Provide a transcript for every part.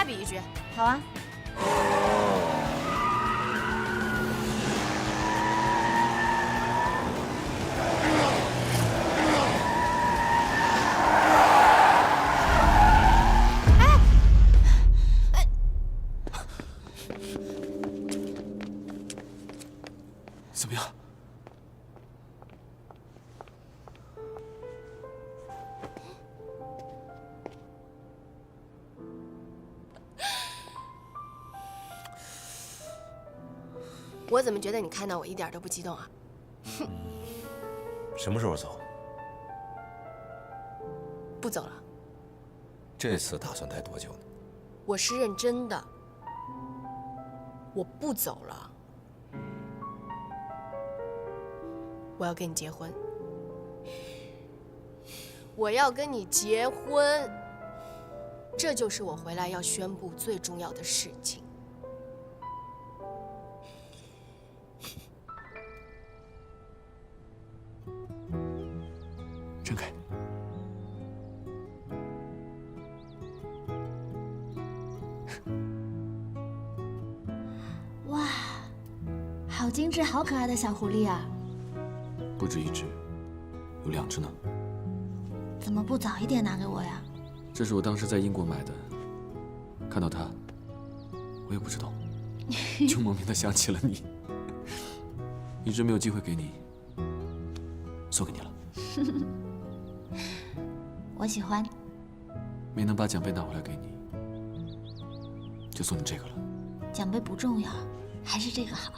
俩比一局。好啊。怎么样？我怎么觉得你看到我一点都不激动啊？什么时候走？不走了，这次打算待多久呢？我是认真的。我不走了，我要跟你结婚。我要跟你结婚，这就是我回来要宣布最重要的事情。睁开。哇，好精致、好可爱的小狐狸啊！不止一只，有2只呢。怎么不早一点拿给我呀？这是我当时在英国买的，看到它，我也不知道，就莫名的想起了你，一直没有机会给你，送给你了。我喜欢。没能把奖杯拿回来给你，就送你这个了。奖杯不重要，还是这个好。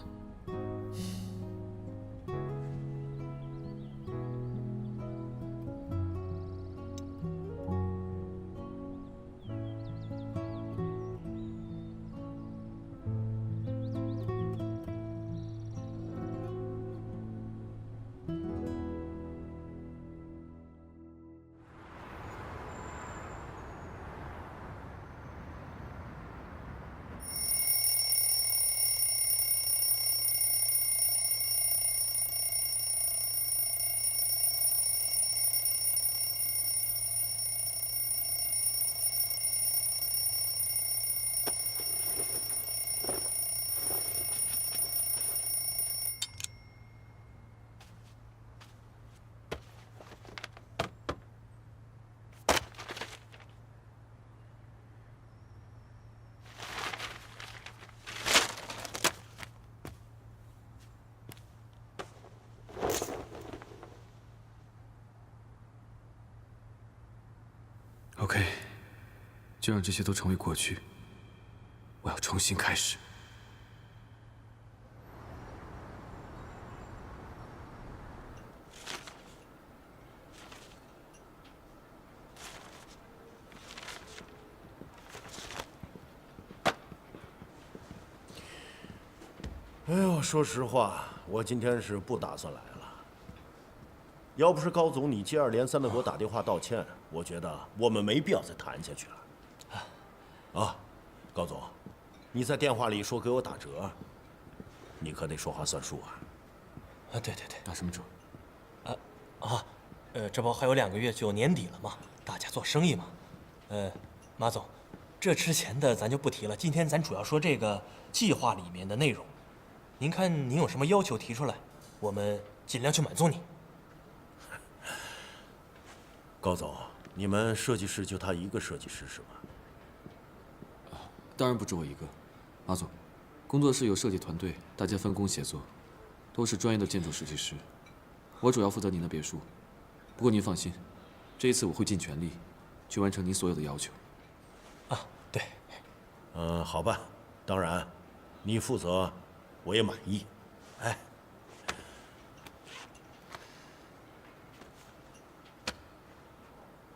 OK， 就让这些都成为过去。我要重新开始。哎呦，说实话，我今天是不打算来了。要不是高总你接二连三的给我打电话道歉，我觉得我们没必要再谈下去了。啊，高总，你在电话里说给我打折，你可得说话算数啊。啊，对对对，打什么折？这不还有2个月就年底了嘛，大家做生意嘛。马总，这之前的咱就不提了，今天咱主要说这个计划里面的内容。您看您有什么要求提出来，我们尽量去满足你。高总，你们设计师就他一个设计师是吗？当然不止我一个，马总，工作室有设计团队，大家分工协作，都是专业的建筑设计师。我主要负责您的别墅，不过您放心，这一次我会尽全力去完成您所有的要求。啊，对。好吧，当然，你负责，我也满意。哎。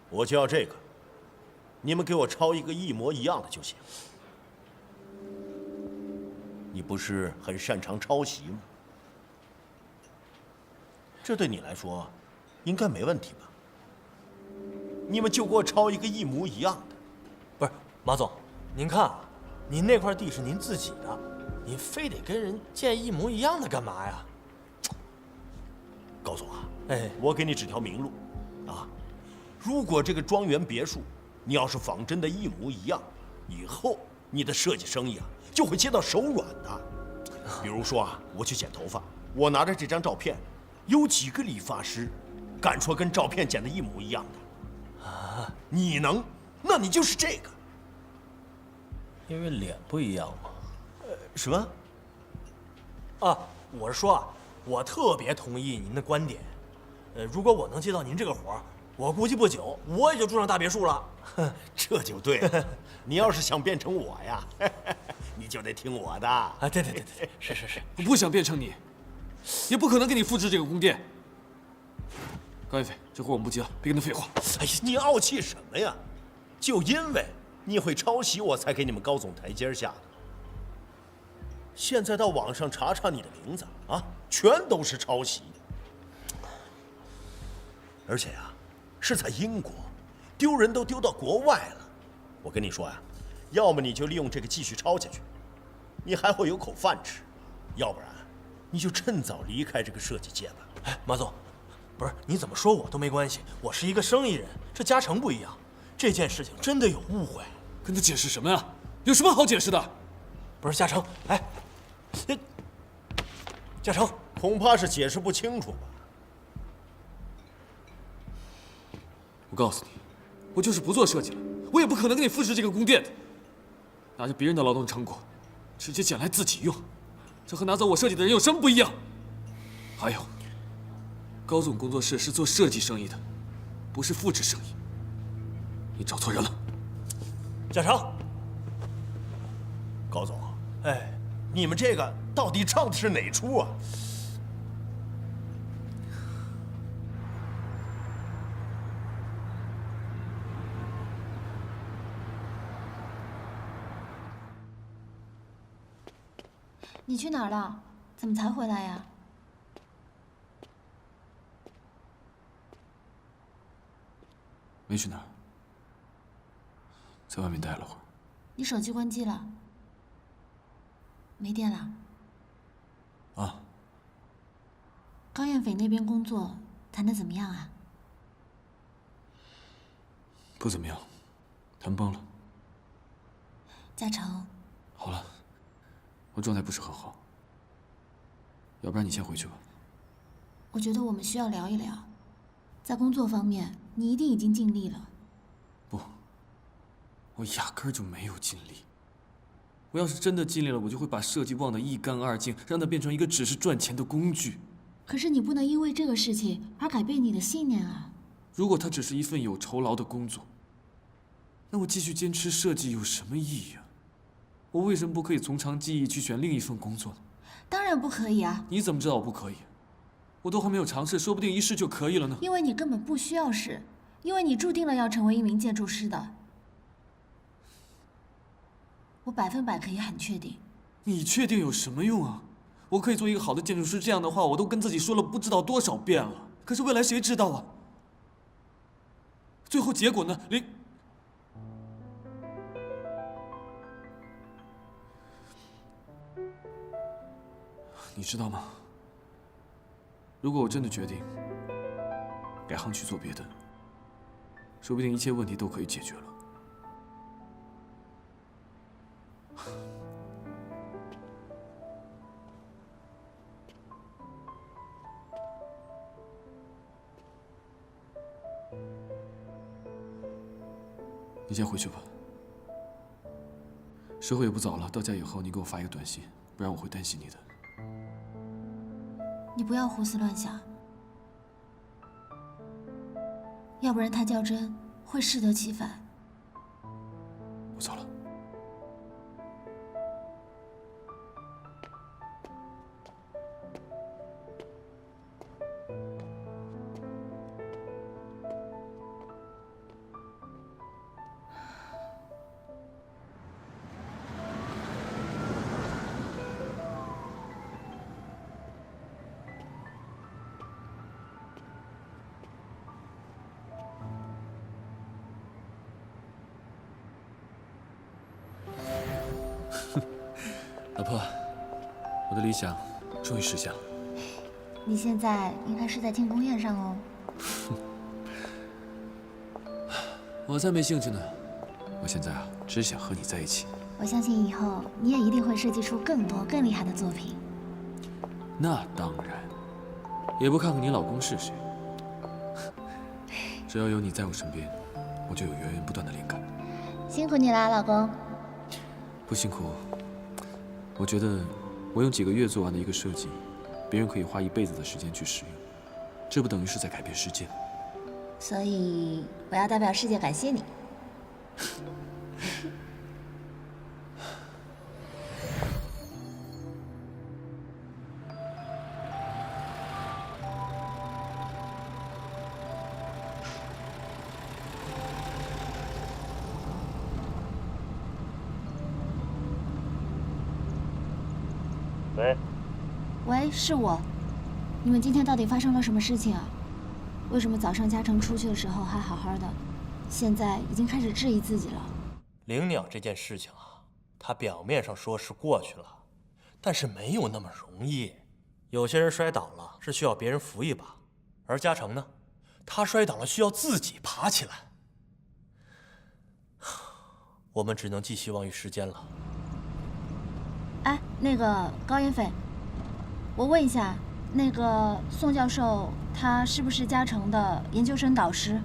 我就要这个，你们给我抄一个一模一样的就行。你不是很擅长抄袭吗？这对你来说，应该没问题吧？你们就给我抄一个一模一样的。不是，马总，您看啊，您那块地是您自己的，您非得跟人建一模一样的干嘛呀？高总啊，哎，我给你指条明路，啊。如果这个庄园别墅，你要是仿真的一模一样，以后你的设计生意啊就会接到手软的。比如说啊，我去剪头发，我拿着这张照片，有几个理发师敢说跟照片剪的一模一样的？啊，你能？那你就是这个。因为脸不一样嘛。什么？啊，我是说啊，我特别同意您的观点。如果我能接到您这个活儿，我估计不久我也就住上大别墅了。这就对了。你要是想变成我呀，你就得听我的。啊，对，是。我不想变成你，也不可能给你复制这个宫殿。高一飞，这活我们不接了，别跟他废话。哎呀，你傲气什么呀？就因为你会抄袭，我才给你们高总台阶下的。现在到网上查查你的名字啊，全都是抄袭。而且呀，是在英国，丢人都丢到国外了。我跟你说呀，要么你就利用这个继续抄下去，你还会有口饭吃；要不然，你就趁早离开这个设计界吧。哎，马总，不是你怎么说我都没关系，我是一个生意人，这嘉诚不一样，这件事情真的有误会。跟他解释什么呀？有什么好解释的？不是嘉诚，哎，嘉诚，恐怕是解释不清楚吧。我告诉你，我就是不做设计了，我也不可能给你复制这个宫殿的。拿着别人的劳动成果，直接捡来自己用，这和拿走我设计的人有什么不一样？还有，高总工作室是做设计生意的，不是复制生意。你找错人了。嘉诚，高总，哎，你们这个到底唱的是哪出啊？你去哪儿了？怎么才回来呀？没去哪儿，在外面待了会儿。你手机关机了？没电了？啊，高燕斐那边工作谈得怎么样啊？不怎么样，谈崩了。嘉诚，好了，我状态不是很好，要不然你先回去吧。我觉得我们需要聊一聊，在工作方面，你一定已经尽力了。不，我压根儿就没有尽力。我要是真的尽力了，我就会把设计忘得一干二净，让它变成一个只是赚钱的工具。可是你不能因为这个事情而改变你的信念啊！如果它只是一份有酬劳的工作，那我继续坚持设计有什么意义啊？我为什么不可以从长计议去选另一份工作呢？当然不可以啊！你怎么知道我不可以？我都还没有尝试，说不定一试就可以了呢。因为你根本不需要试，因为你注定了要成为一名建筑师的。我100%可以很确定。你确定有什么用啊？我可以做一个好的建筑师，这样的话我都跟自己说了不知道多少遍了。可是未来谁知道啊？最后结果呢？你知道吗？如果我真的决定改行去做别的，说不定一切问题都可以解决了。你先回去吧，时候也不早了。到家以后，你给我发一个短信，不然我会担心你的。你不要胡思乱想，要不然他较真会适得其反。我走了。老婆，我的理想终于实现了。你现在应该是在庆功宴上哦。我才没兴趣呢，我我现在啊，只想和你在一起。我相信以后你也一定会设计出更多更厉害的作品。那当然，也不看看你老公是谁。只要有你在我身边，我就有源源不断的灵感。辛苦你啦，老公。不辛苦。我觉得我用几个月做完的一个设计，别人可以花一辈子的时间去使用，这不等于是在改变世界吗？所以我要代表世界感谢你。喂，喂，是我。你们今天到底发生了什么事情啊？为什么早上嘉诚出去的时候还好好的，现在已经开始质疑自己了？灵鸟这件事情啊，它表面上说是过去了，但是没有那么容易。有些人摔倒了是需要别人扶一把，而嘉诚呢，他摔倒了需要自己爬起来。我们只能寄希望于时间了。哎，那个高云飞，我问一下，那个宋教授他是不是嘉诚的研究生导师？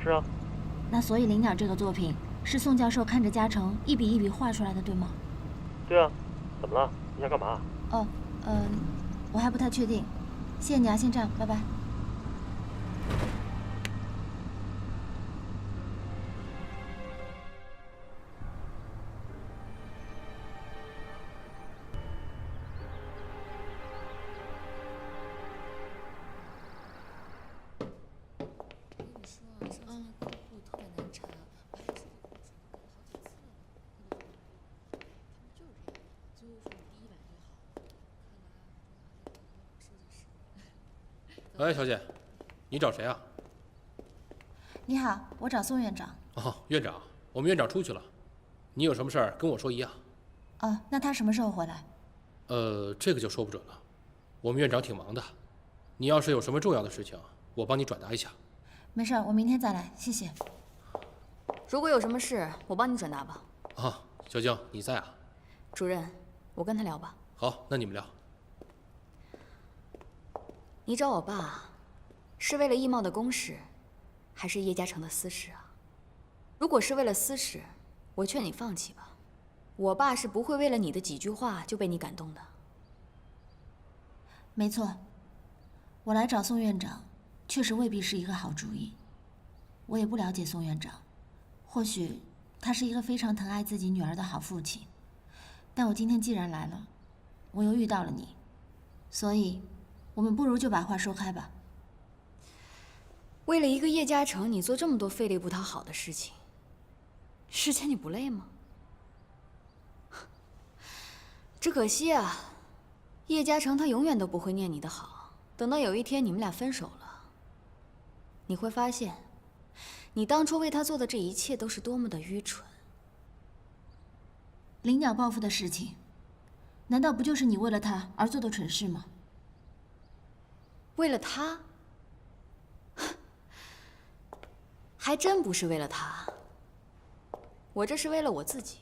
是啊。那所以灵鸟这个作品是宋教授看着嘉诚一笔一笔画出来的，对吗？对啊。怎么了？你想干嘛？哦，我还不太确定。谢谢你啊，先这样，拜拜。喂，小姐，你找谁啊？你好，我找宋院长。哦，院长，我们院长出去了。你有什么事儿跟我说一样。哦，那他什么时候回来？这个就说不准了。我们院长挺忙的，你要是有什么重要的事情，我帮你转达一下。没事儿，我明天再来，谢谢。如果有什么事，我帮你转达吧。啊，小静，你在啊？主任，我跟他聊吧。好，那你们聊。你找我爸，是为了易茂的公事，还是叶嘉诚的私事啊？如果是为了私事，我劝你放弃吧。我爸是不会为了你的几句话就被你感动的。没错，我来找宋院长，确实未必是一个好主意。我也不了解宋院长，或许他是一个非常疼爱自己女儿的好父亲。但我今天既然来了，我又遇到了你，所以我们不如就把话说开吧。为了一个叶嘉诚，你做这么多费力不讨好的事情，世间你不累吗？只可惜啊，叶嘉诚他永远都不会念你的好。等到有一天你们俩分手了，你会发现，你当初为他做的这一切都是多么的愚蠢。灵鸟报复的事情，难道不就是你为了他而做的蠢事吗？为了他？还真不是为了他，我这是为了我自己。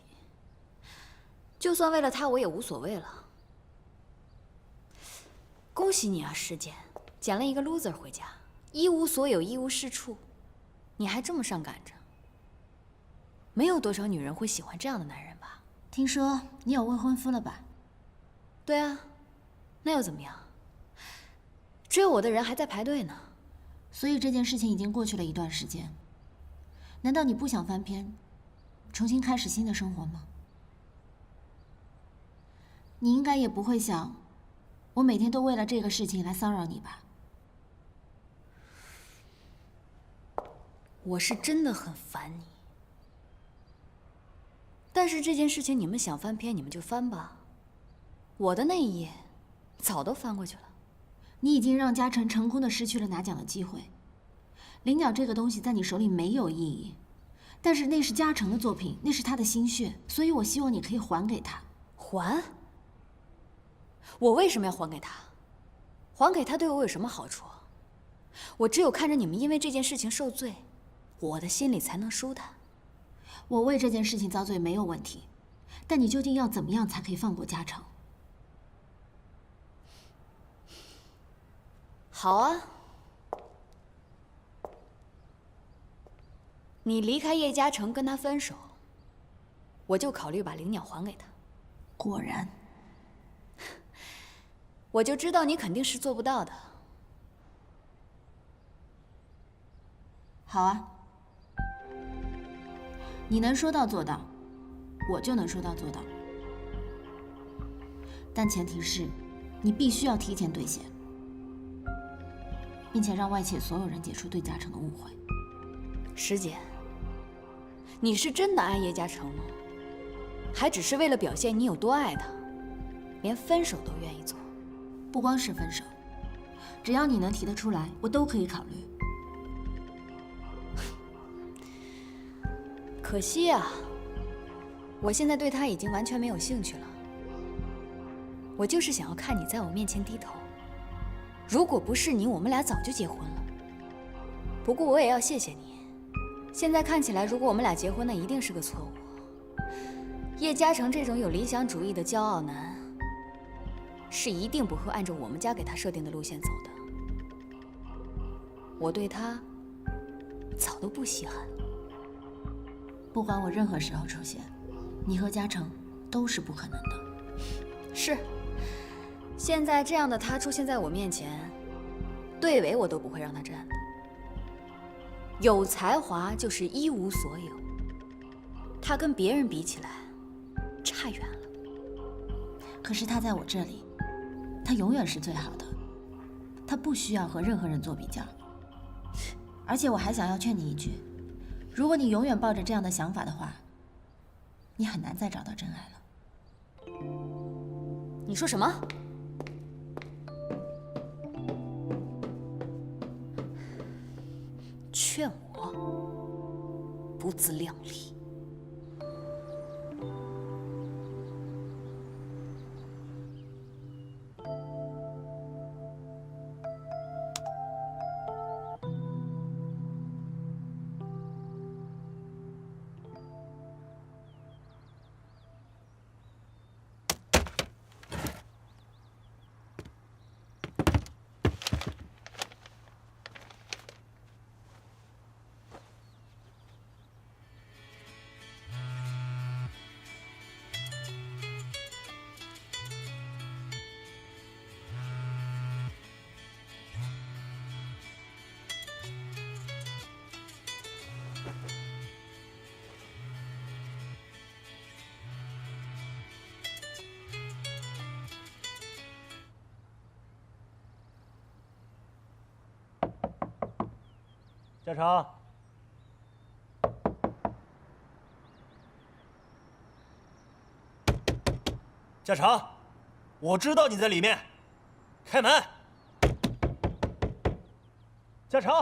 就算为了他，我也无所谓了。恭喜你啊，师姐，捡了一个 loser 回家，一无所有，一无是处，你还这么上赶着。没有多少女人会喜欢这样的男人吧？听说你有未婚夫了吧？对啊，那又怎么样？追我的人还在排队呢。所以这件事情已经过去了一段时间，难道你不想翻篇，重新开始新的生活吗？你应该也不会想，我每天都为了这个事情来骚扰你吧？我是真的很烦你，但是这件事情你们想翻篇，你们就翻吧。我的那一页，早都翻过去了。你已经让嘉诚成功的失去了拿奖的机会。灵鸟这个东西在你手里没有意义，但是那是嘉诚的作品，那是他的心血，所以我希望你可以还给他。还？我为什么要还给他？还给他对我有什么好处？我只有看着你们因为这件事情受罪，我的心里才能舒坦。我为这件事情遭罪没有问题，但你究竟要怎么样才可以放过嘉诚？好啊，你离开叶嘉诚跟他分手，我就考虑把灵鸟还给他。果然，我就知道你肯定是做不到的。好啊，你能说到做到，我就能说到做到。但前提是，你必须要提前兑现，并且让外界所有人解除对嘉诚的误会。师姐，你是真的爱叶嘉诚吗？还只是为了表现你有多爱他，连分手都愿意做？不光是分手，只要你能提得出来，我都可以考虑。可惜啊，我现在对他已经完全没有兴趣了。我就是想要看你在我面前低头。如果不是你，我们俩早就结婚了。不过我也要谢谢你，现在看起来，如果我们俩结婚，那一定是个错误。叶嘉诚这种有理想主义的骄傲男，是一定不会按照我们家给他设定的路线走的。我对他早都不稀罕了。不管我任何时候出现，你和嘉诚都是不可能的。是，现在这样的他出现在我面前，队尾我都不会让他站的。有才华就是一无所有，他跟别人比起来差远了。可是他在我这里，他永远是最好的，他不需要和任何人做比较。而且我还想要劝你一句，如果你永远抱着这样的想法的话，你很难再找到真爱了。你说什么？劝我不自量力。嘉诚，嘉诚，我知道你在里面，开门。嘉诚，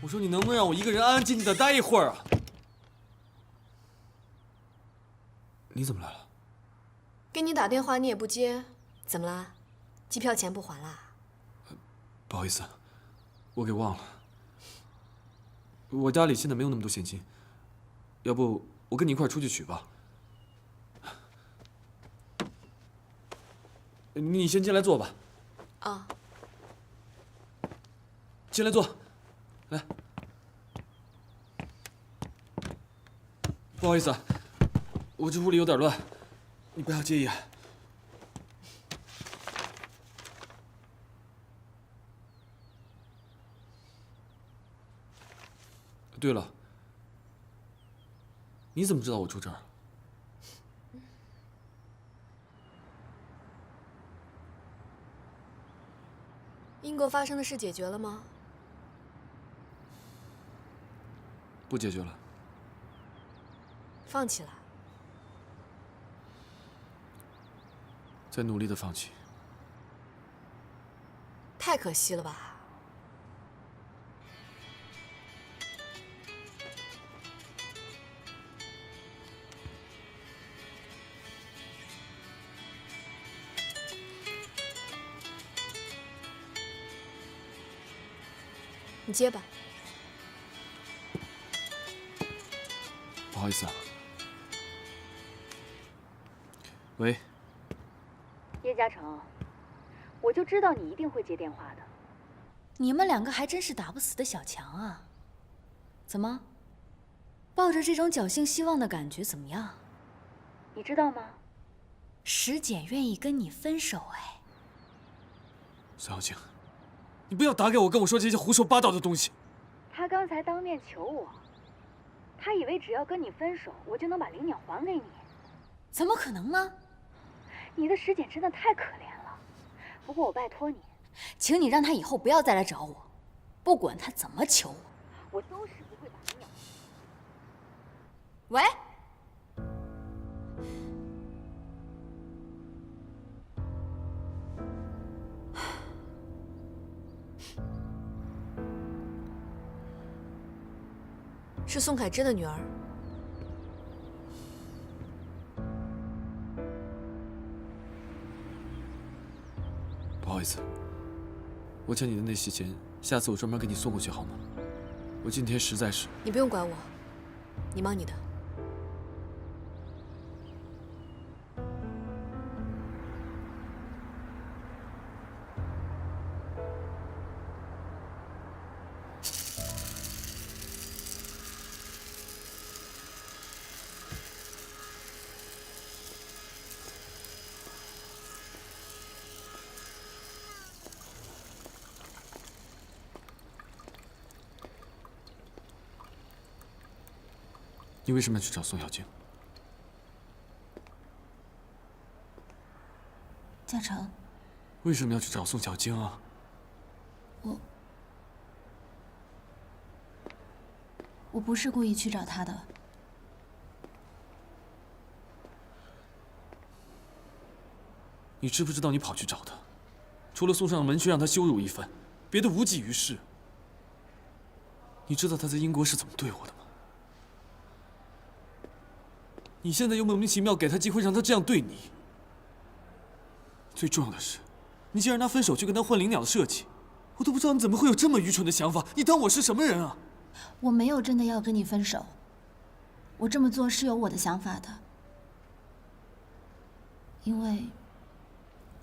我说你能不能让我一个人安安静静的待一会儿啊？你怎么来了？给你打电话你也不接，怎么啦？机票钱不还啦？不好意思，我给忘了。我家里现在没有那么多现金，要不我跟你一块儿出去取吧。你先进来坐吧。啊。进来坐。来，不好意思啊，我这屋里有点乱，你不要介意啊。对了，你怎么知道我住这儿？英国发生的事解决了吗？不解决了。放弃了？在努力的放弃。太可惜了吧？你接吧。不好意思啊。喂。叶嘉诚，我就知道你一定会接电话的。你们两个还真是打不死的小强啊！怎么，抱着这种侥幸希望的感觉怎么样？你知道吗？石简愿意跟你分手哎。孙小静，你不要打给我，跟我说这些胡说八道的东西。他刚才当面求我，他以为只要跟你分手，我就能把灵鸟还给你。怎么可能呢？你的石简真的太可怜了。不过我拜托你，请你让他以后不要再来找我，不管他怎么求我，我都是不会把灵鸟。喂。是宋凯珍的女儿。不好意思，我欠你的那些钱，下次我专门给你送过去好吗？我今天实在是……你不用管我，你忙你的。你为什么要去找宋小静？嘉诚，为什么要去找宋小静啊？我不是故意去找他的。你知不知道你跑去找他，除了送上门去让他羞辱一番，别的无济于事。你知道他在英国是怎么对我的吗？你现在又莫名其妙给他机会让他这样对你。最重要的是，你竟然拿分手去跟他换灵鸟的设计，我都不知道你怎么会有这么愚蠢的想法。你当我是什么人啊？我没有真的要跟你分手，我这么做是有我的想法的，因为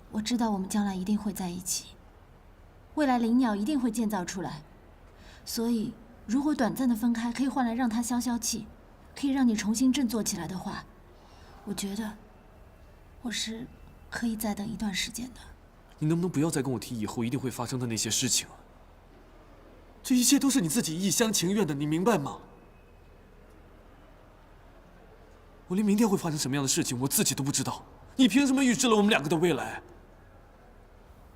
我知道我们将来一定会在一起，未来灵鸟一定会建造出来，所以如果短暂的分开可以换来让他消消气，可以让你重新振作起来的话，我觉得我是可以再等一段时间的。你能不能不要再跟我提以后一定会发生的那些事情啊？这一切都是你自己一厢情愿的，你明白吗？我连明天会发生什么样的事情我自己都不知道，你凭什么预知了我们两个的未来？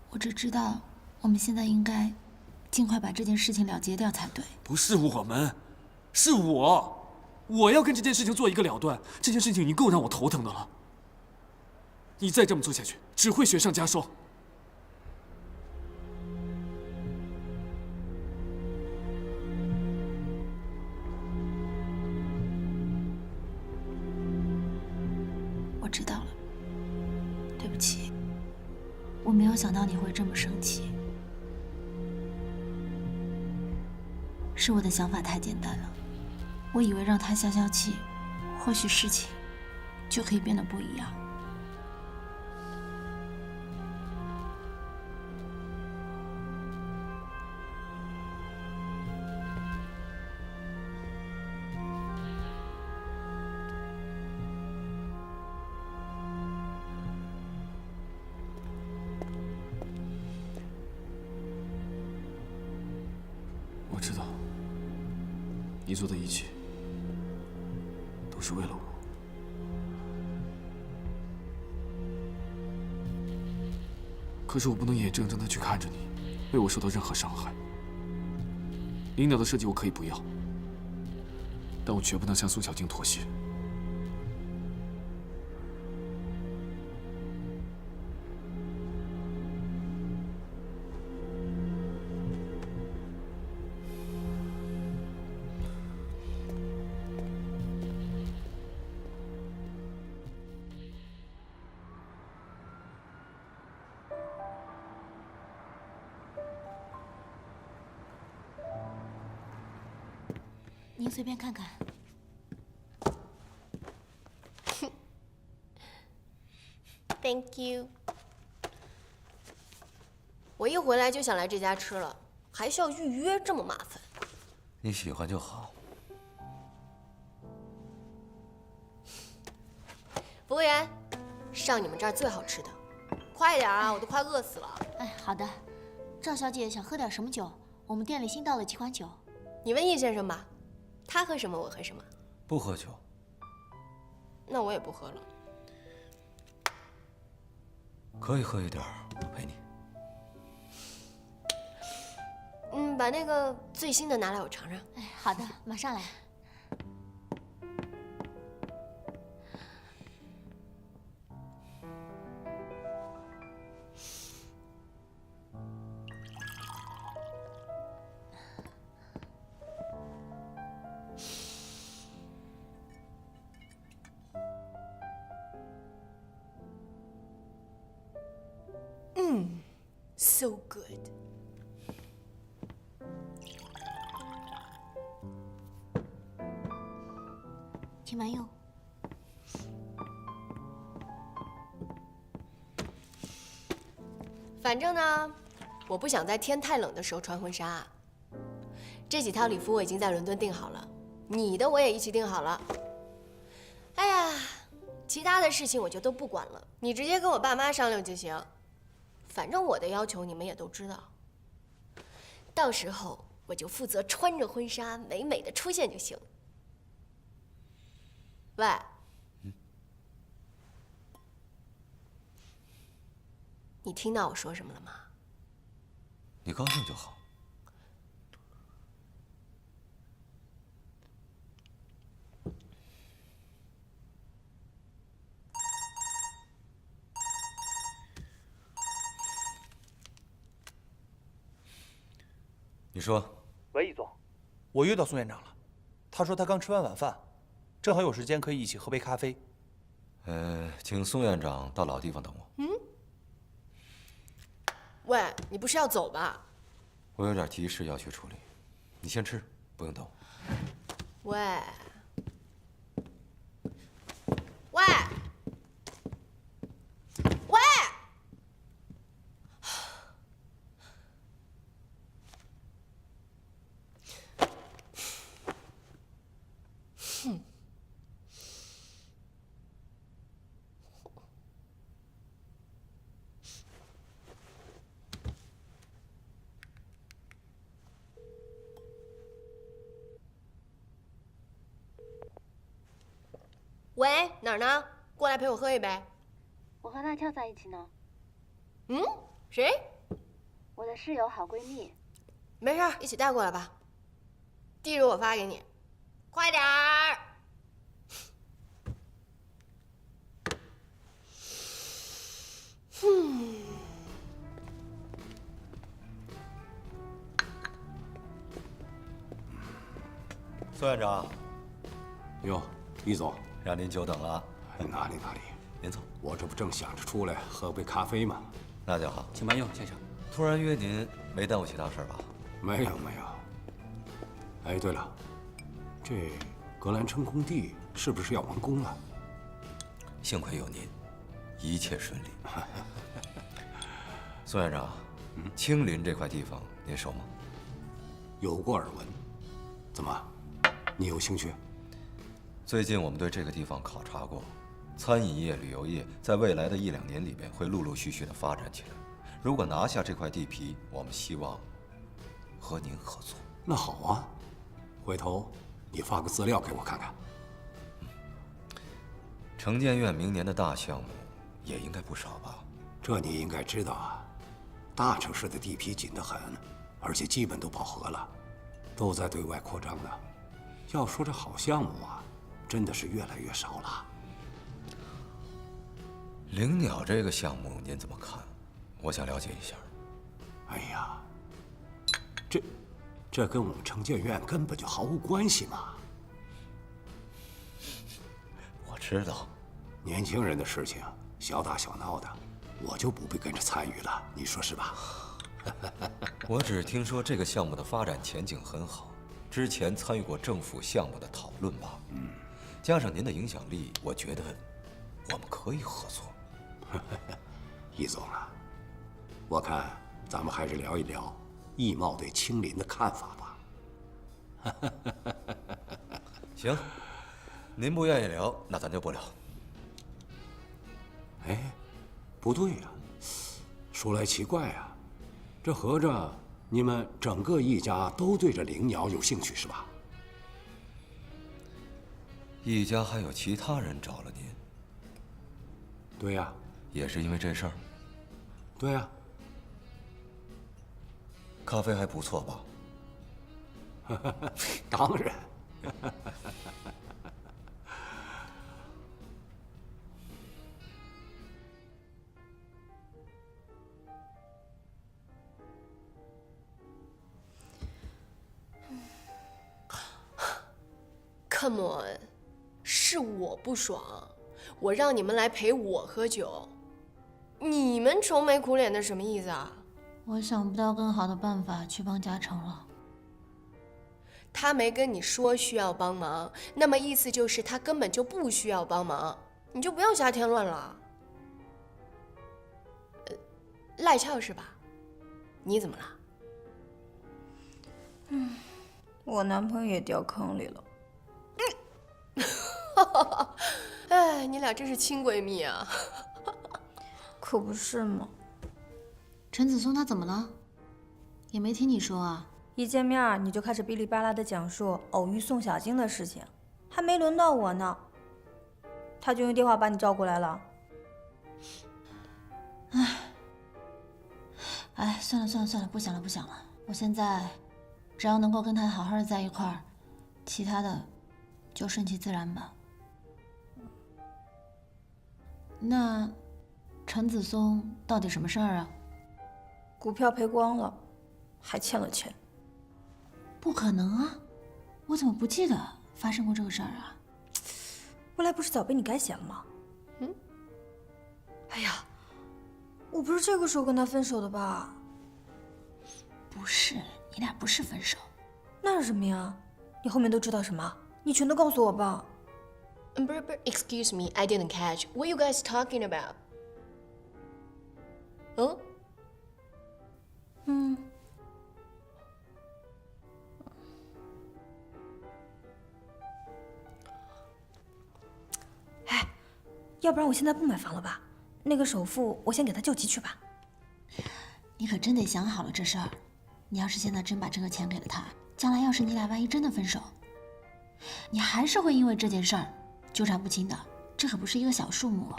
我只知道我们现在应该尽快把这件事情了结掉才对。不是我们，是我要跟这件事情做一个了断。这件事情已经够让我头疼的了，你再这么做下去，只会雪上加霜。我知道了，对不起，我没有想到你会这么生气，是我的想法太简单了。我以为让他消消气，或许事情就可以变得不一样。我知道，你做的一切都是为了我。可是我不能眼睁睁的去看着你为我受到任何伤害。灵鸟的设计我可以不要，但我绝不能向苏小静妥协。您随便看看。Thank you。我一回来就想来这家吃了，还需要预约，这么麻烦。你喜欢就好。服务员，上你们这儿最好吃的，快点啊，我都快饿死了。哎，好的。赵小姐想喝点什么酒？我们店里新到了几款酒。你问易先生吧，他喝什么我喝什么。不喝酒。那我也不喝了。可以喝一点，我陪你。把那个最新的拿来我尝尝。哎，好的，马上来。So good。挺蛮用。反正呢，我不想在天太冷的时候穿婚纱。这几套礼服我已经在伦敦订好了，你的我也一起订好了。哎呀，其他的事情我就都不管了，你直接跟我爸妈商量就行。反正我的要求你们也都知道，到时候我就负责穿着婚纱美美的出现就行。喂，你听到我说什么了吗？你高兴就好。你说，喂，易总，我约到宋院长了，他说他刚吃完晚饭，正好有时间可以一起喝杯咖啡。请宋院长到老地方等我。喂，你不是要走吧？我有点急事要去处理，你先吃，不用等我。喂，喂，喂！喂，哪儿呢？过来陪我喝一杯。我和辣俏在一起呢。谁？我的室友好闺蜜。没事，一起带过来吧。地址我发给你，快点儿。宋院长，哟，易总，让您久等了。哪里，您走。我这不正想着出来喝杯咖啡吗？那就好。请慢用，先生。突然约您，没耽误其他事吧？没有。哎，对了，这格兰称工地是不是要完工了？幸亏有您，一切顺利。宋院长，青林这块地方您熟吗？有过耳闻。怎么，你有兴趣？最近我们对这个地方考察过，餐饮业、旅游业在未来的1、2年里边会陆陆续续的发展起来。如果拿下这块地皮，我们希望和您合作。那好啊，回头你发个资料给我看看。城建院明年的大项目也应该不少吧？这你应该知道啊，大城市的地皮紧得很，而且基本都饱和了，都在对外扩张呢。要说这好项目啊，真的是越来越少了。灵鸟这个项目您怎么看？我想了解一下。哎呀，这跟我们城建院根本就毫无关系嘛。我知道，年轻人的事情，小打小闹的，我就不必跟着参与了，你说是吧？我只听说这个项目的发展前景很好，之前参与过政府项目的讨论吧。加上您的影响力，我觉得我们可以合作。易总啊，我看咱们还是聊一聊易茂对青林的看法吧。行，您不愿意聊，那咱就不聊。哎，不对呀，说来奇怪呀，这合着你们整个易家都对这灵鸟有兴趣是吧？易家还有其他人找了您？对呀。也是因为这事儿？对呀。咖啡还不错吧？当然。Come on， 是我不爽，我让你们来陪我喝酒，你们愁眉苦脸的什么意思啊？我想不到更好的办法去帮嘉诚了。他没跟你说需要帮忙，那么意思就是他根本就不需要帮忙，你就不要瞎添乱了。赖俏是吧？你怎么了？我男朋友也掉坑里了。哎，你俩真是亲闺蜜啊！可不是嘛。陈子松他怎么了？也没听你说啊。一见面你就开始哔哩吧啦的讲述偶遇宋小晶的事情，还没轮到我呢，他就用电话把你叫过来了。哎，算了，不想了。我现在只要能够跟他好好的在一块儿，其他的就顺其自然吧。那陈子松到底什么事儿啊？股票赔光了，还欠了钱。不可能啊！我怎么不记得发生过这个事儿啊？未来不是早被你改写了吗？哎呀，我不是这个时候跟他分手的吧？不是，你俩不是分手。那是什么呀？你后面都知道什么？你全都告诉我吧。不是 ，Excuse me, I didn't catch. What you guys talking about? 哎，要不然我现在不买房了吧？那个首付我先给他救急去吧。你可真得想好了这事儿。你要是现在真把这个钱给了他，将来要是你俩万一真的分手，你还是会因为这件事儿纠缠不清的。这可不是一个小数目。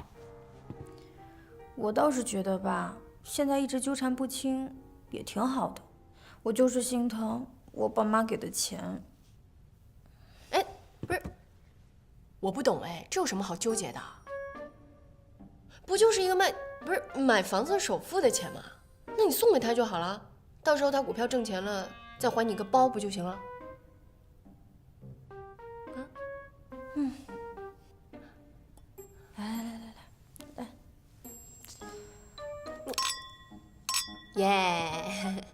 我倒是觉得吧，现在一直纠缠不清也挺好的。我就是心疼我爸妈给的钱。哎，不是，我不懂哎，这有什么好纠结的？不就是一个买房子首付的钱吗？那你送给他就好了，到时候他股票挣钱了，再还你个包不就行了？来，耶！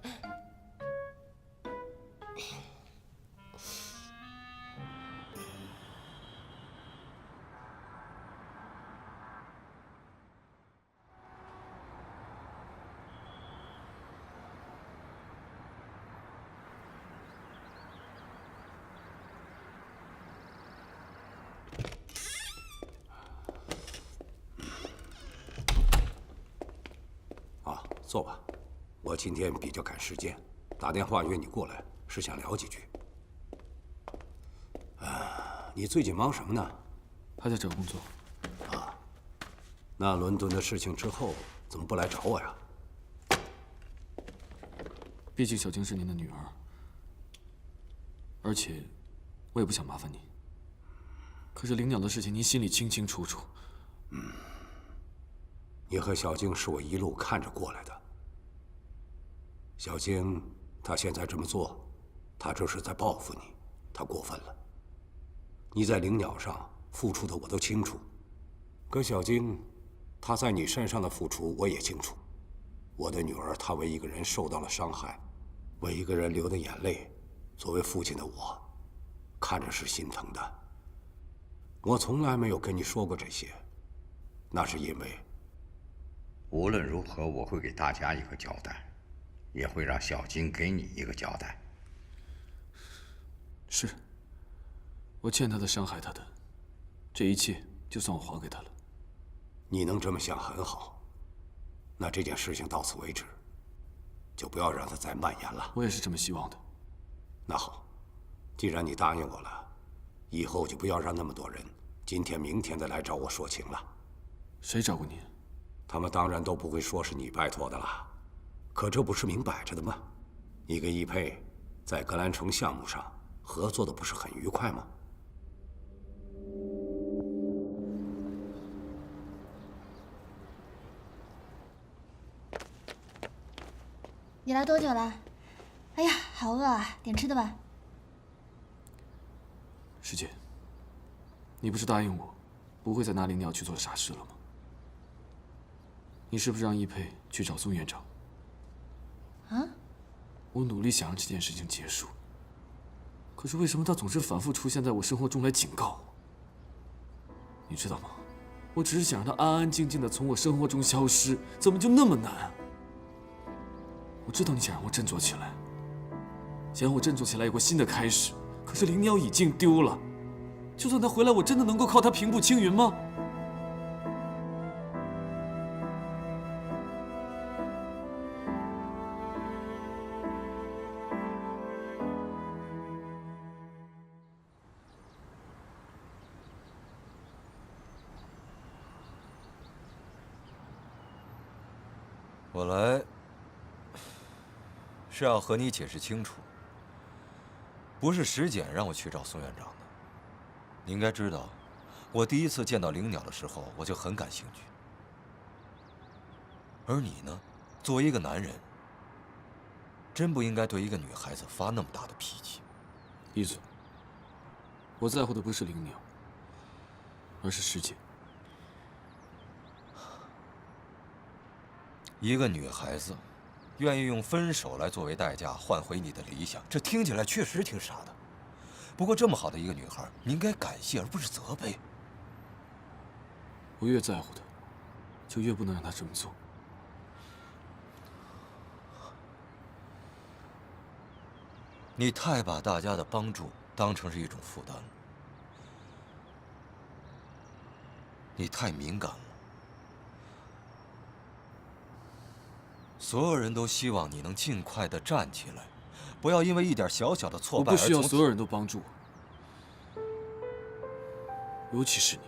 坐吧，我今天比较赶时间，打电话约你过来是想聊几句。你最近忙什么呢？还在找工作。那伦敦的事情之后怎么不来找我呀？毕竟小晶是您的女儿，而且我也不想麻烦你。可是灵鸟的事情，您心里清清楚楚。你和小晶是我一路看着过来的。小晶，她现在这么做，她这是在报复你，她过分了。你在灵鸟上付出的我都清楚，可小晶，她在你身上的付出我也清楚。我的女儿，她为一个人受到了伤害，为一个人流的眼泪，作为父亲的我，看着是心疼的。我从来没有跟你说过这些，那是因为……无论如何，我会给大家一个交代，也会让小晶给你一个交代。是，我欠他的，伤害他的，这一切就算我还给他了。你能这么想很好，那这件事情到此为止，就不要让它再蔓延了。我也是这么希望的。那好，既然你答应我了，以后就不要让那么多人今天明天的来找我说情了。谁找过你？他们当然都不会说是你拜托的啦，可这不是明摆着的吗？你跟易佩在格兰城项目上合作的不是很愉快吗？你来多久了？哎呀，好饿啊，点吃的吧。师姐，你不是答应我，不会再拿灵鸟去做傻事了吗？你是不是让易佩去找宋院长？啊？我努力想让这件事情结束，可是为什么他总是反复出现在我生活中来警告我？你知道吗？我只是想让他安安静静的从我生活中消失，怎么就那么难？我知道你想让我振作起来，想让我振作起来有个新的开始，可是灵鸟已经丢了，就算他回来，我真的能够靠他平步青云吗？我来是要和你解释清楚，不是石简让我去找宋院长的。你应该知道，我第一次见到灵鸟的时候，我就很感兴趣。而你呢，作为一个男人，真不应该对一个女孩子发那么大的脾气。一嘴，我在乎的不是灵鸟，而是石简。一个女孩子愿意用分手来作为代价换回你的理想，这听起来确实挺傻的。不过这么好的一个女孩，你应该感谢而不是责备。我越在乎她，就越不能让她这么做。你太把大家的帮助当成是一种负担了，你太敏感了。所有人都希望你能尽快的站起来，不要因为一点小小的挫败而……我不需要所有人都帮助我，尤其是你。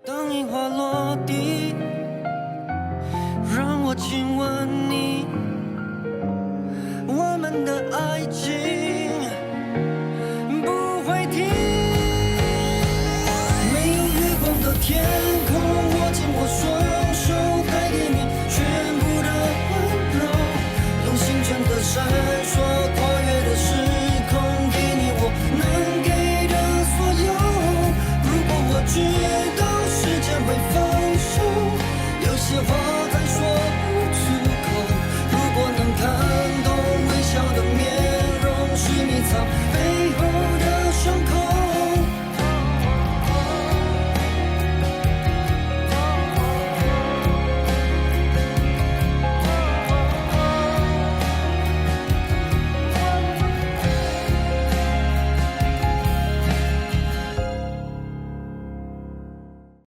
当樱花落地，让我亲吻你，我们的爱情。